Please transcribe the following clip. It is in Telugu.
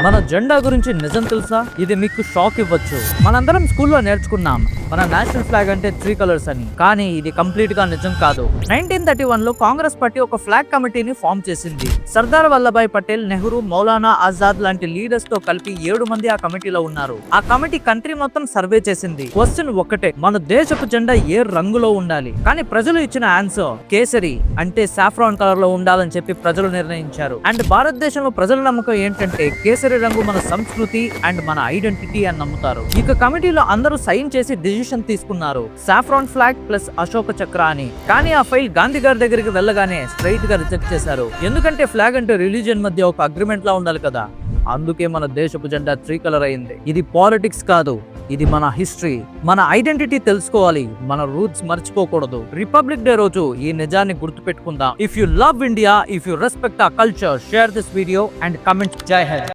మన జెండా గురించి నిజం తెలుసా? ఇది మీకు షాక్ ఇవ్వచ్చు. మనందరం స్కూల్లో నేర్చుకున్నాం మన నేషనల్ ఫ్లాగ్ అంటే 3 కలర్స్ అని. కానీ ఇది కంప్లీట్ గా నిజం కాదు. 1931 లో కాంగ్రెస్ పార్టీ ఒక ఫ్లాగ్ కమిటీని ఫామ్ చేసింది. సర్దార్ వల్లభాయ్ పటేల్, నెహ్రూ, మౌలానా ఆజాద్ లాంటి లీడర్స్ తో కలిపి 7 మంది ఆ కమిటీలో ఉన్నారు. ఆ కమిటీ కంట్రీ మొత్తం సర్వే చేసింది. క్వశ్చన్ ఒక్కటే, మన దేశపు జెండా ఏ రంగులో ఉండాలి? కానీ ప్రజలు ఇచ్చిన ఆన్సర్ కేసరి అంటే సాఫ్రాన్ కలర్ లో ఉండాలని చెప్పి ప్రజలు నిర్ణయించారు. అండ్ భారతదేశంలో ప్రజల నమ్మకం ఏంటంటే కేసరి రంగు మన సంస్కృతి అండ్ మన ఐడెంటిటీ అని నమ్ముతారు. ఇక కమిటీలో అందరూ సైన్ చేసి డిసిషన్ తీసుకున్నారు, సాఫ్రాన్ ఫ్లాగ్ ప్లస్ అశోక చక్ర అని. కానీ ఆ ఫైల్ గాంధీ గారి దగ్గరికి వెళ్ళగానే స్ట్రైట్ గా రిజెక్ట్ చేశారు. ఎందుకంటే ఫ్లాగ్ అంటే రిలీజియన్ మధ్య ఒక అగ్రిమెంట్ లా ఉండాలి కదా. అందుకే మన దేశపు జెండా 3 కలర్ అయింది. ఇది పాలిటిక్స్ కాదు, ఇది మన హిస్టరీ, మన ఐడెంటిటీ తెలుసుకోవాలి, మన రూట్స్ మర్చిపోకూడదు. రిపబ్లిక్ డే రోజు ఈ నిజాన్ని గుర్తుపెట్టుకుందాం. If you love India, if you respect our culture, share this video and comment Jai Hind.